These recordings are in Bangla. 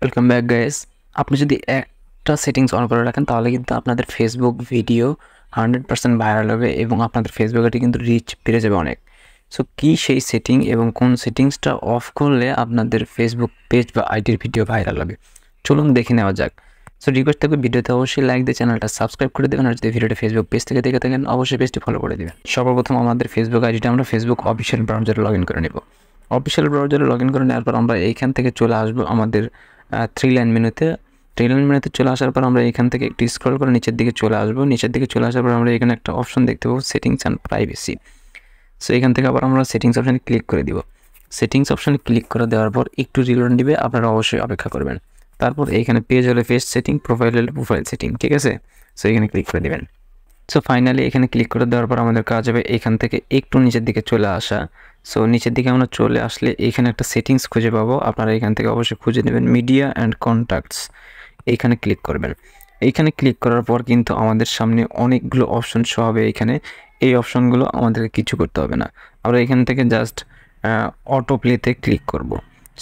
Welcome back guys. আপনি যদি একটা সেটিংস অন করে রাখেন তাহলে কিন্তু আপনাদের ফেসবুক ভিডিও 100% ভাইরাল হবে এবং আপনাদের ফেসবুক আইডি কিন্তু রিচ বেড়ে যাবে অনেক। সো কী সেই সেটিং এবং কোন সেটিংসটা অফ করলে আপনাদের ফেসবুক পেজ বা আইডির ভিডিও ভাইরাল হবে, চলুন দেখে নেওয়া যাক। সো রিকোয়েস্ট থাকবে ভিডিওতে অবশ্যই লাইক দিয়ে চ্যানেলটা সাবস্ক্রাইব করে দেবেন, আর যদি ভিডিওটা ফেসবুক পেজ থেকে দেখে থাকেন অবশ্যই পেজটি ফলো করে দেবেন। সর্বপ্রথম আমাদের ফেসবুক আইডিটা আমরা ফেসবুক অফিসিয়াল ব্রাউজারে লগ ইন করে নেব। অফিসিয়াল ব্রাউজারে লগ ইন করে নেওয়ার পর আমরা এইখান থেকে চলে আসবো আমাদের থ্রি লাইন মেনুতে চলে আসার পর আমরা এখান থেকে একটু স্ক্রল করে নিচের দিকে চলে আসবো। নিচের দিকে চলে আসার পর আমরা এখানে একটা অপশন দেখতে পাবো, সেটিংস অ্যান্ড প্রাইভেসি। সো এখান থেকে আবার আমরা সেটিংস অপশানে ক্লিক করে দিব। সেটিংস অপশানে ক্লিক করে দেওয়ার পর একটু রিলোড দিবে, আপনারা অবশ্যই অপেক্ষা করবেন। তারপর এইখানে পেজ হলে পেজ সেটিং, প্রোফাইল হলে প্রোফাইল সেটিং, ঠিক আছে। সো এখানে ক্লিক করে দেবেন। সো ফাইনালি এখানে ক্লিক করে দেওয়ার পর আমাদের কাজ হবে এখান থেকে একটু নিচের দিকে চলে আসা। সো নিচের দিকে আমরা চলে আসলে এখানে একটা সেটিংস খুঁজে পাবো, আপনারা এখান থেকে অবশ্যই খুঁজে নেবেন মিডিয়া অ্যান্ড কন্ট্যাক্টস। এইখানে ক্লিক করবেন। এইখানে ক্লিক করার পর কিন্তু আমাদের সামনে অনেকগুলো অপশন শো হবে। এই অপশনগুলো আমাদেরকে কিছু করতে হবে না, আমরা এখান থেকে জাস্ট অটো প্লেতে ক্লিক করব।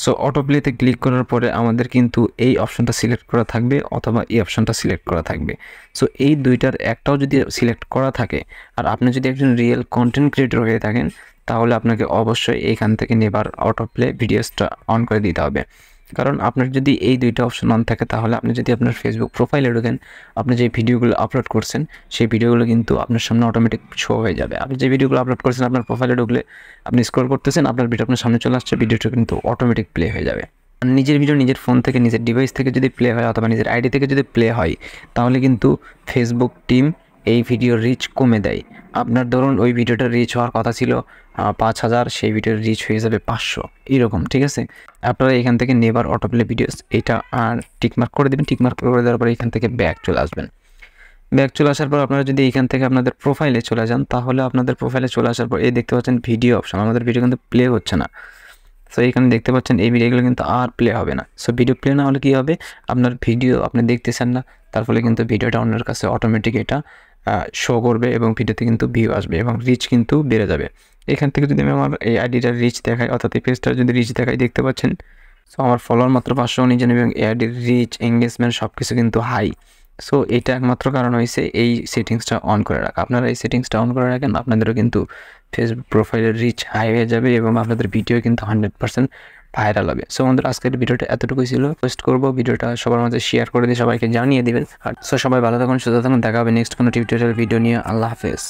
সো অটো প্লেতে ক্লিক করার পরে আমাদের কিন্তু এই অপশনটা সিলেক্ট করা থাকবে অথবা এই অপশনটা সিলেক্ট করা থাকবে। সো এই দুইটার একটাও যদি সিলেক্ট করা থাকে আর আপনি যদি একজন রিয়েল কন্টেন্ট ক্রিয়েটর হয়ে থাকেন তাহলে আপনাকে অবশ্যই এইখান থেকে নেবার অটো প্লে ভিডিওসটা অন করে দিতে হবে। কারণ আপনার যদি এই দুইটা অপশন অন থাকে তাহলে আপনি যদি আপনার ফেসবুক প্রোফাইলে ঢোকেন, আপনি যে ভিডিওগুলো আপলোড করছেন সেই ভিডিওগুলো কিন্তু আপনার সামনে অটোমেটিক শো হয়ে যাবে। আপনি যে ভিডিওগুলো আপলোড করছেন আপনার প্রোফাইলে ঢুকলে আপনি স্ক্রল করতেছেন, আপনার ভিডিও আপনার সামনে চলে আসছে, ভিডিওটা কিন্তু অটোমেটিক প্লে হয়ে যাবে। নিজের ভিডিও নিজের ফোন থেকে নিজের ডিভাইস থেকে যদি প্লে হয় অথবা নিজের আইডি থেকে যদি প্লে হয় তাহলে কিন্তু ফেসবুক টিম এই ভিডিওর রিচ কমে দেয়। আপনার ধরুন ওই ভিডিওটার রিচ হওয়ার কথা ছিল 5,000, সেই ভিডিওর রিচ হয়ে যাবে 500, এরকম, ঠিক আছে। আপনারা এখান থেকে নেভার অটোপ্লে ভিডিওস এটা টিকমার্ক করে দেবেন। টিকমার্ক করে দেওয়ার পর এখান থেকে ব্যাক চলে আসবেন। ব্যাক চলে আসার পর আপনারা যদি এখান থেকে আপনাদের প্রোফাইলে চলে যান তাহলে আপনাদের প্রোফাইলে চলে আসার পর এই দেখতে পাচ্ছেন ভিডিও অপশন, আমাদের ভিডিও কিন্তু প্লে হচ্ছে না। সো এখানে দেখতে পাচ্ছেন এই ভিডিওগুলো কিন্তু আর প্লে হবে না। সো ভিডিও প্লে না হলে কী হবে, আপনার ভিডিও আপনি দেখতেছেন না, তার ফলে কিন্তু ভিডিওটা অন্যের কাছে অটোমেটিক এটা শো করবে এবং ভিডিওতে কিন্তু ভিউ আসবে এবং রিচ কিন্তু বেড়ে যাবে। এখান থেকে যদি আমি আমার এই আইডিটার রিচ দেখাই অর্থাৎ এই পেজটার যদি রিচ দেখাই, দেখতে পাচ্ছেন সো আমার ফলোয়ার মাত্র 519 জন এবং এই আইডির রিচ এঙ্গেজমেন্ট সব কিছু কিন্তু হাই। সো এটা একমাত্র কারণ হয়েছে এই সেটিংসটা অন করে রাখা। আপনারা এই সেটিংসটা অন করে রাখেন, আপনাদেরও কিন্তু ফেসবুক প্রোফাইলের রিচ হাই হয়ে যাবে এবং আপনাদের ভিডিও কিন্তু 100% ভাইরাল হবে। সো আমাদের আজকের ভিডিওটা এতটুকুই ছিল। পোস্ট করবো ভিডিওটা সবার মাঝে শেয়ার করে দিয়ে সবাইকে জানিয়ে দিবেন। সো সবাই ভালো থাকুন, সুস্থ থাকুন, দেখা হবে নেক্সট কোনো টিউটোরিয়াল ভিডিও নিয়ে। আল্লাহ হাফেজ।